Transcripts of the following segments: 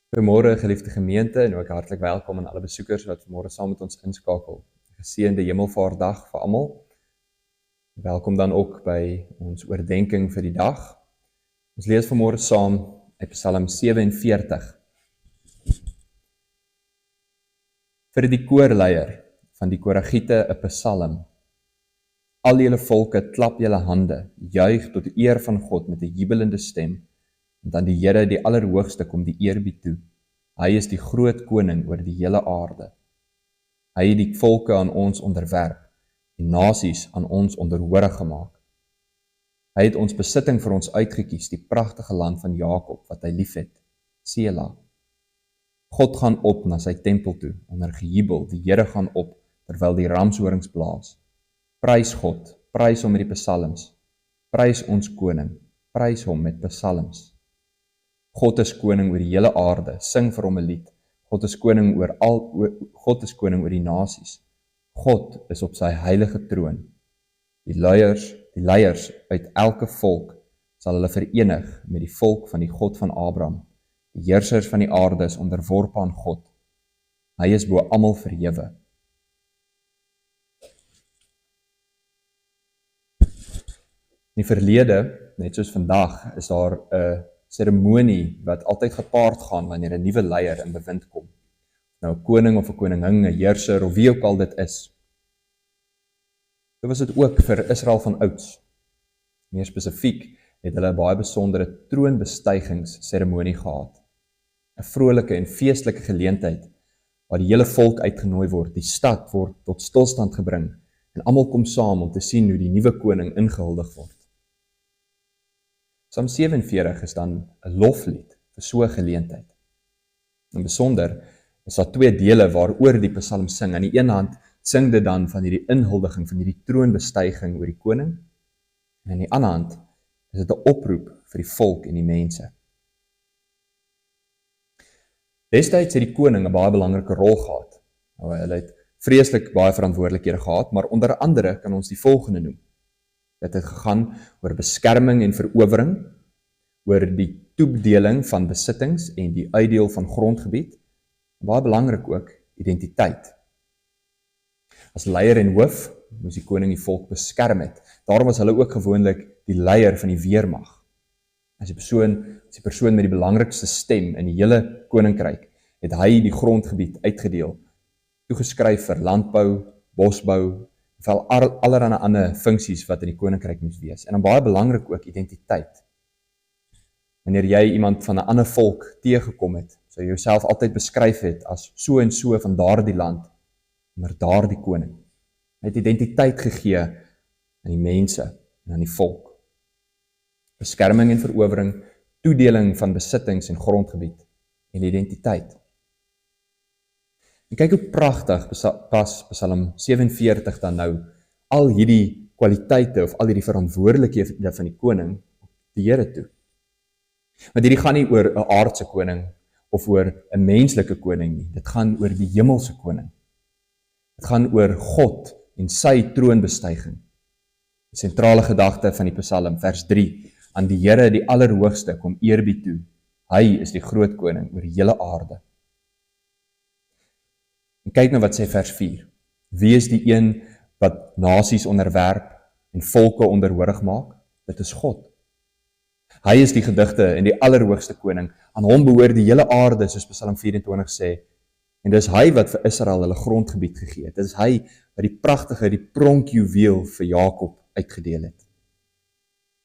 Goeiemôre geliefde gemeente en ook hartlik welkom aan alle besoekers wat vanmôre saam met ons inskakel. Geseënde Hemelvaartdag vir almal. Welkom dan ook by ons oordeenking vir die dag. Ons lees vanmôre saam uit Psalm 47. Vir die koorleier van die Koragiete 'n psalm. Al julle volke, klap julle hande, juig tot die eer van God met 'n jubelende stem. Want aan die Here, die Allerhoogste, kom die eerbied toe. Hy is die groot koning oor die hele aarde. Hy het die volke aan ons onderwerp, die nasies aan ons onderhorig gemaak. Hy het ons besitting vir ons uitgekies, die pragtige land van Jakob, wat hy liefhet, Sela. God gaan op na sy tempel toe, onder gejubel, die Here gaan op, terwyl die ramshorings blaas. Prys God, prys hom met die psalms, prys ons koning, prys hom met psalms. God is koning oor die hele aarde, sing vir hom 'n lied. God is koning God is koning oor die nasies. God is op sy heilige troon. Die leiers uit elke volk sal hulle verenig met die volk van die God van Abraham. Die heersers van die aarde is onderworpe aan God. Hy is bo almal verhewe. In die verlede, net soos vandag, is daar 'n seremonie wat altyd gepaard gaan wanneer 'n nuwe leier in bewind kom. Nou 'n koning of 'n koningin, 'n heerser of wie ook al dit is. So was dit ook vir Israel van ouds. Meer spesifiek het hulle 'n baie besondere troonbestygingsseremonie gehad. 'n Vrolike en feestelike geleentheid waar die hele volk uitgenooi word, die stad word tot stilstand gebring en almal kom saam om te sien hoe die nuwe koning ingehuldig word. Psalm 47 is dan 'n loflied vir so 'n geleentheid. In besonder is daar twee dele waaroor die psalm sing. Aan die een hand sing dit dan van hierdie inhuldiging, van hierdie troonbestuiging oor die koning, en aan die ander hand is dit 'n oproep vir die volk en die mense. Destyds het die koning 'n baie belangrike rol gehad. Nou, hulle het vreeslik baie verantwoordelikhede gehad, maar onder andere kan ons die volgende noem. Dit het gegaan oor beskerming en verowering, oor die toedeling van besittings en die uitdeel van grondgebied, en baie belangrik ook, identiteit. As leier en hoof moes die koning die volk beskerm het. Daarom was hulle ook gewoonlik die leier van die weermag. As die persoon met die belangrikste stem in die hele koninkryk, het hy die grondgebied uitgedeel, toegeskryf vir landbou, bosbou, vir allerlei ander funksies wat in die koninkryk moes wees. En dan baie belangrik ook identiteit. Wanneer jy iemand van 'n ander volk teëgekom het, sou jy jouself altyd beskryf het as so en so van daardie land, onder daardie koning. Hy het identiteit gegee aan die mense en aan die volk. Beskerming en verowering, toedeling van besittings en grondgebied en identiteit. En kyk hoe pragtig pas Psalm 47 dan nou al hierdie kwaliteite of al hierdie verantwoordelikhede van die koning op die Here toe. Want hierdie gaan nie oor 'n aardse koning of oor 'n menslike koning nie. Dit gaan oor die hemelse koning. Dit gaan oor God en sy troonbestuiging. Die sentrale gedagte van die Psalm, vers 3, aan die Here, die Allerhoogste, kom eerbied toe. Hy is die groot koning oor die hele aarde. En kyk nou wat sê vers 4. Wie is die een wat nasies onderwerp en volke onderhorig maak? Dit is God. Hy is die gedigte en die Allerhoogste koning. Aan hom behoort die hele aarde, soos Psalm 24 sê. En dis hy wat vir Israel hulle grondgebied gegee het. Dis hy wat die pragtige, die pronkjuweel vir Jakob uitgedeel het.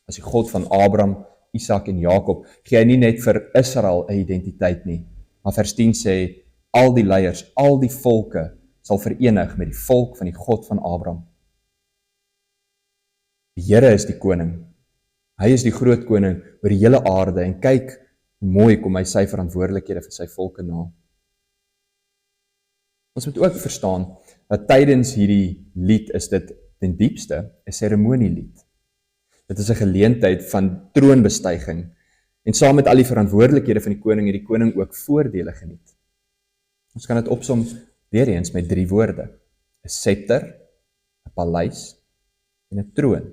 As die God van Abraham, Isak en Jakob, gee hy nie net vir Israel 'n identiteit nie. Maar vers 10 sê, al die leiers, al die volke sal verenig met die volk van die God van Abraham. Die Here is die koning. Hy is die groot koning oor die hele aarde en kyk hoe mooi kom hy sy verantwoordelikhede vir sy volke na. Ons moet ook verstaan dat tydens hierdie lied is dit ten diepste 'n seremonielied. Dit is 'n geleentheid van troonbestuiging en saam met al die verantwoordelikhede van die koning het die koning ook voordele geniet. Ons kan dit opsom weer eens met 3 woorde. 'n Scepter, 'n paleis en 'n troon.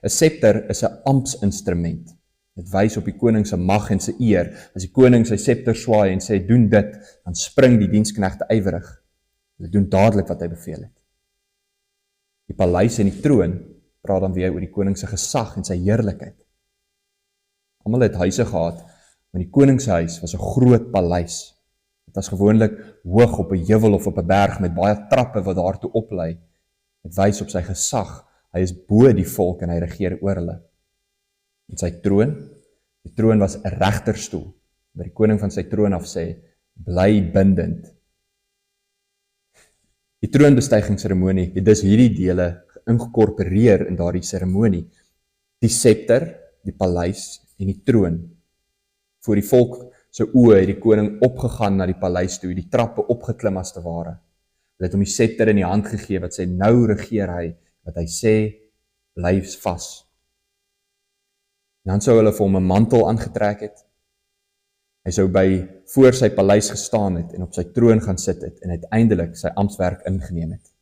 'n Scepter is 'n amptsinstrument Dit wys op die koning se mag en sy eer. As die koning sy septer swaai en sê, doen dit, dan spring die diensknegte ywerig. Hulle doen dadelik wat hy beveel het. Die paleis en die troon praat dan weer oor die koning se gesag en sy heerlikheid. Almal het huise gehad, maar die koning se huis was 'n groot paleis. Dit was gewoonlik hoog op 'n heuwel of op 'n berg met baie trappe wat daartoe oplei. Dit wys op sy gesag. Hy is bo die volk en hy regeer oor hulle. En sy troon, die troon was 'n regterstoel, waar die koning van sy troon af sê, bly bindend. Die troonbestygingsseremonie het dus hierdie dele geïnkorporeer in daardie seremonie. Die septer, die paleis en die troon. Voor die volk se oë het die koning opgegaan na die paleis toe, die trappe opgeklim as te ware. Hulle het hom die septer in die hand gegee wat sê, nou regeer hy, wat hy sê, bly vas. En dan sou hulle vir hom 'n mantel aangetrek het. Hy sou voor sy paleis gestaan het en op sy troon gaan sit het en uiteindelik sy amptswerk ingeneem het.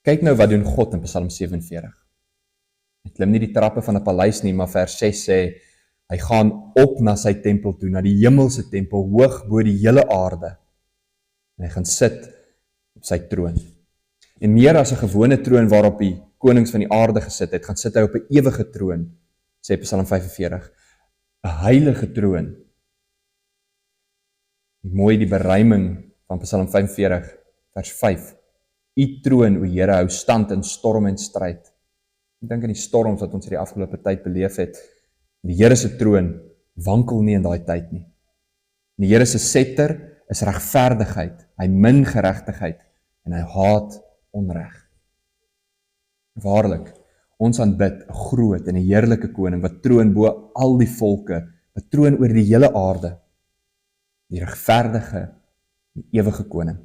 Kyk nou wat doen God in Psalm 47. Hy klim nie die trappe van 'n paleis nie, maar vers 6 sê, hy gaan op na sy tempel toe, na die hemelse tempel, hoog bo die hele aarde. En hy gaan sit op sy troon. En meer as 'n gewone troon waarop die konings van die aarde gesit het, gaan sit hy op 'n ewige troon, sê Psalm 45, 'n heilige troon. Mooi die beruiming van Psalm 45, vers 5. U troon, o Here, hou stand in storm en stryd. Ek dink aan die storms wat ons hierdie afgelope tyd beleef het. Die Here se troon wankel nie in daai tyd nie. Die Here se scepter is regverdigheid, hy min geregtigheid en hy haat onreg. Waarlik, ons aanbid 'n groot en 'n heerlike koning wat troon bo al die volke, wat troon oor die hele aarde, die regverdige en ewige koning.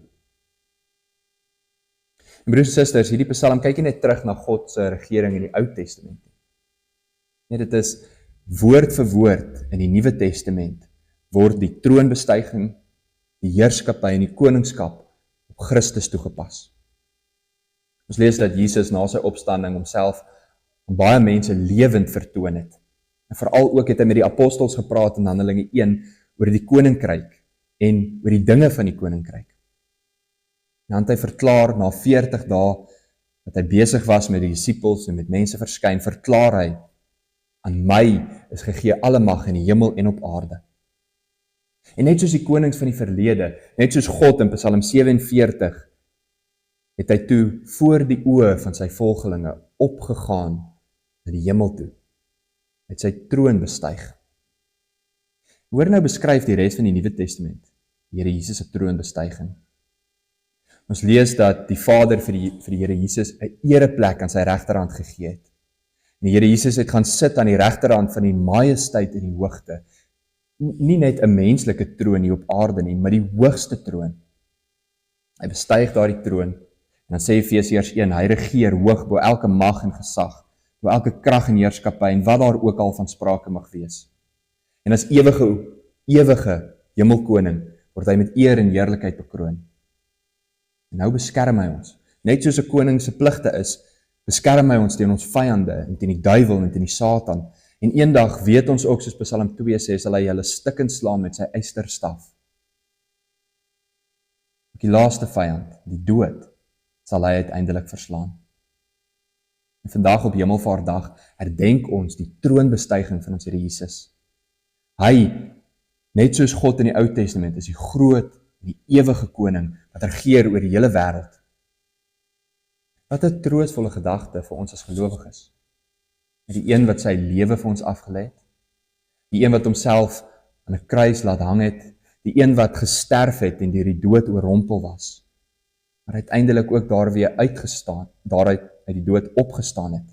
En broers en susters, hierdie Psalm kyk nie net terug na God se regering in die Ou Testament. Nee, dit is woord vir woord in die Nuwe Testament word die troonbestuiging, die heerskappy en die koningskap op Christus toegepas. Ons lees dat Jesus na sy opstanding homself aan baie mense lewend vertoon het. En veral ook het hy met die apostels gepraat in Handelinge 1 oor die koninkryk en oor die dinge van die koninkryk. En dan het hy verklaar na 40 dae dat hy besig was met die disippels en met mense verskyn, verklaar hy, aan my is gegee alle mag in die hemel en op aarde. En net soos die konings van die verlede, net soos God in Psalm 47, het hy toe voor die oë van sy volgelinge opgegaan na die hemel toe. Hy het sy troon bestyg. Hoor nou beskryf die res van die Nuwe Testament, die Here Jesus se troonbestuiging. Ons lees dat die Vader vir die Here Jesus 'n ereplek aan sy regterhand gegee het. En die Here Jesus het gaan sit aan die regterhand van die majesteit in die hoogte. Nie net 'n menslike troon hier op aarde nie, maar die hoogste troon. Hy bestyg daardie troon, en dan sê Efesiërs 1, hy regeer hoog bo elke mag en gesag, bo elke krag en heerskappy, en wat daar ook al van sprake mag wees. En as ewige hemelkoning, word hy met eer en heerlikheid bekroon. En nou beskerm hy ons. Net soos 'n koning se pligte is, beskerm hy ons teen ons vyande, en teen die duiwel en teen die Satan. En eendag weet ons ook, soos Psalm 2 sê, sal hy hulle stikkend slaan met sy ysterstaf. Die laaste vyand, die dood, sal hy uiteindelik verslaan. En vandag op Hemelvaartdag herdenk ons die troonbestuiging van ons Here Jesus. Hy, net soos God in die Ou Testament, is die groot, die ewige koning wat regeer oor die hele wêreld. Wat 'n troostvolle gedagte vir ons as gelowiges. Die een wat sy lewe vir ons afgelê het, die een wat homself aan 'n kruis laat hang het, die een wat gesterf het en deur die dood oorrompel was, maar uiteindelik ook daar weer daaruit uit die dood opgestaan het.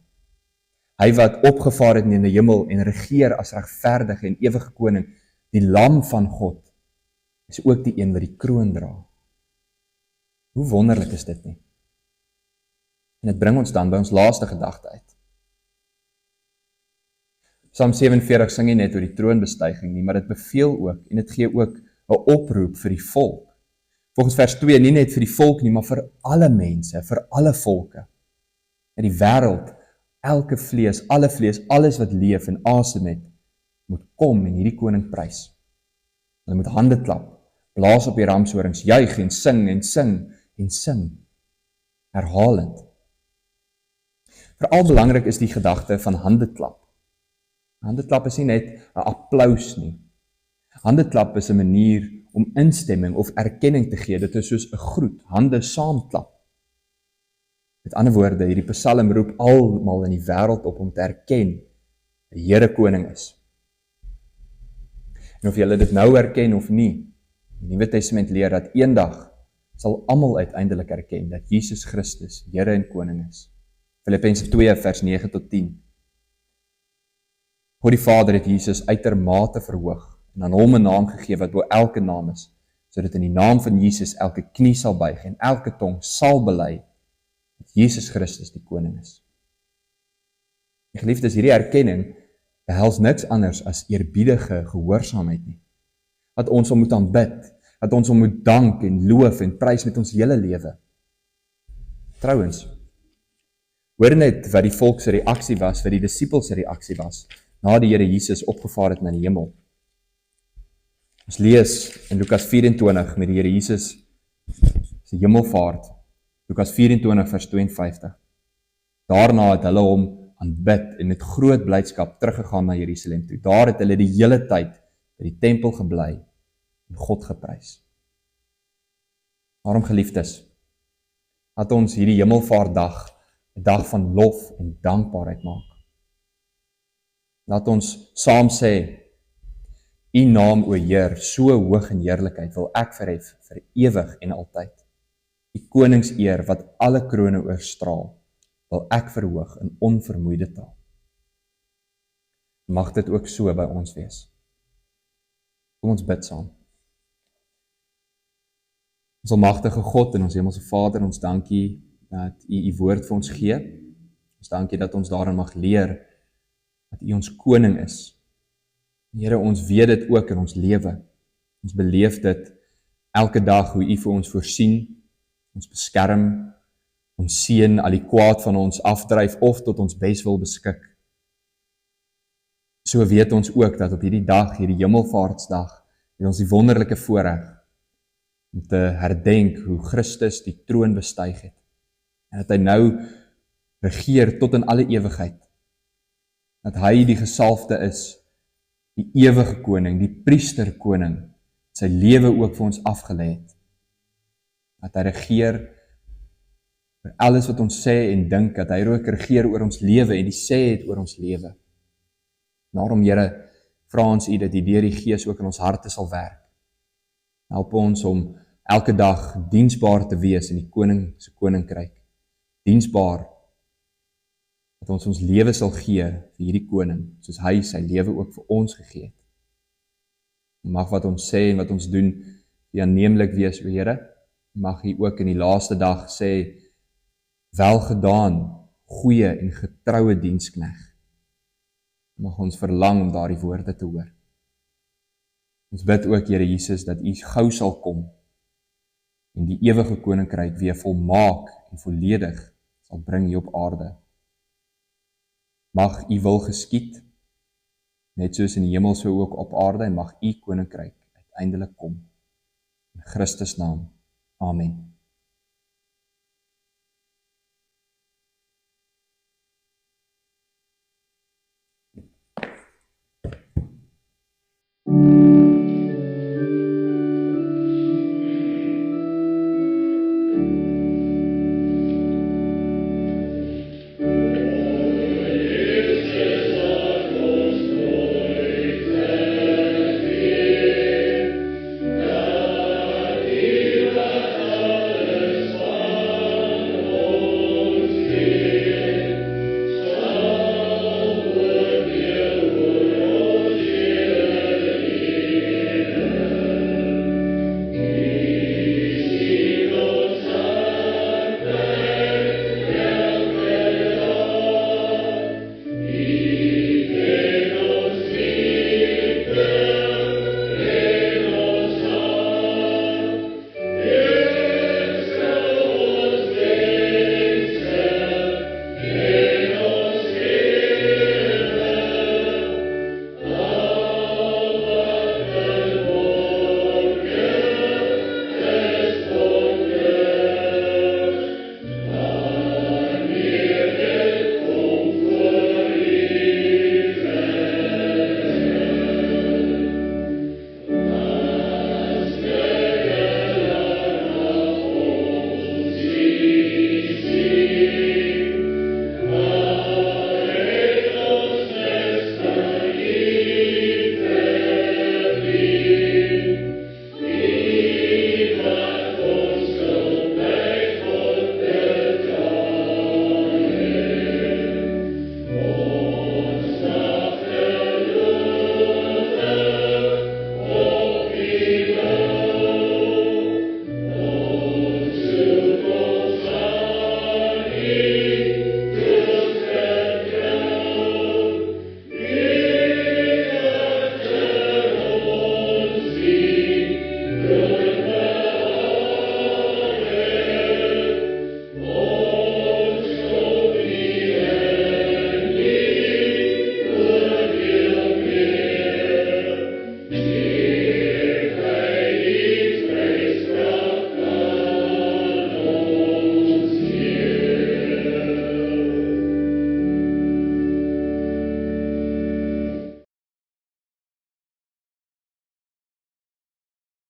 Hy wat opgevaar het in die hemel en regeer as regverdige en ewige koning, die lam van God, is ook die een wat die kroon dra. Hoe wonderlik is dit nie? En dit bring ons dan by ons laaste gedagte uit. Psalm 47 sing nie net oor die troonbestuiging nie, maar dit beveel ook, en dit gee ook 'n oproep vir die volk. Volgens vers 2, nie net vir die volk nie, maar vir alle mense, vir alle volke. In die wêreld, Elke vlees, alles wat leef en asem het, moet kom en hierdie koning prys. Hulle moet hande klap, blaas op die ramshorings, juig en sing en sing en sing, herhalend. Veral belangrik is die gedagte van handeklap. Handeklap is nie net 'n applaus nie. Handeklap is 'n manier om instemming of erkenning te gee. Dit is soos 'n groet, hande saamklap. Met ander woorde, hierdie Psalm roep almal in die wêreld op om te erken dat die Here koning is. En of julle dit nou erken of nie, die Nuwe Testament leer dat eendag sal almal uiteindelik erken dat Jesus Christus Here en koning is. Filippense 2 vers 9 tot 10. God die Vader het Jesus uitermate verhoog en aan hom 'n naam gegee wat bo elke naam is, sodat in die naam van Jesus elke knie sal buig en elke tong sal bely dat Jesus Christus die koning is. Die geliefdes, hierdie erkenning behels niks anders as eerbiedige gehoorsaamheid nie. Dat ons hom moet aanbid, dat ons hom moet dank en loof en prys met ons hele lewe. Trouwens, hoor net wat die volk se reaksie was, wat die disippels se reaksie was, na die Here Jesus opgevaar het na die hemel. Ons lees in Lukas 24 met die Here Jesus se hemelvaart, Lukas 24 vers 52. Daarna het hulle hom aanbid en met groot blydskap teruggegaan na Jerusalem toe. Daar het hulle die hele tyd by die tempel gebly en God geprys. Daarom geliefdes, laat ons hierdie hemelvaartdag 'n dag van lof en dankbaarheid maak. Laat ons saam sê, U naam, o Heer, so hoog in heerlikheid wil ek verhef vir ewig en altyd. U koningseer wat alle krone oorstraal, wil ek verhoog in onvermoeide taal. Mag dit ook so by ons wees. Kom ons bid saam. Ons almagtige God en ons hemelse Vader, ons dankie dat U woord vir ons gee. Ons dankie dat ons daarin mag leer dat U ons koning is. Here, ons weet dit ook in ons lewe. Ons beleef dit elke dag hoe U vir ons voorsien, ons beskerm, ons seën, al die kwaad van ons afdryf of tot ons bes wil beskik. So weet ons ook dat op hierdie dag, hierdie hemelvaartsdag, het ons die wonderlike voorreg om te herdenk hoe Christus die troon bestyg het. En dat hy nou regeer tot in alle ewigheid. Dat hy die gesalfde is, die ewige koning, die priester koning, sy lewe ook vir ons afgelê het. Dat hy regeer oor alles wat ons sê en dink, dat hy ook regeer oor ons lewe en die sê het oor ons lewe. Daarom, Here, vra ons U dat U deur die Gees ook in ons harte sal werk. Help ons om elke dag diensbaar te wees in die koning se koninkryk. Diensbaar dat ons lewe sal gee vir hierdie koning, soos hy sy lewe ook vir ons gegee het. Mag wat ons sê en wat ons doen, U aanneemlik wees, o Here. Mag U ook in die laaste dag sê, welgedaan, goeie en getroue diensknegt. Mag ons verlang om daardie woorde te hoor. Ons bid ook, Here Jesus, dat U gou sal kom en die ewige koninkryk weer volmaak en volledig sal bring hier op aarde. Mag U wil geskied, net soos in die hemel so ook op aarde, en mag U koninkryk uiteindelik kom. In Christus naam. Amen.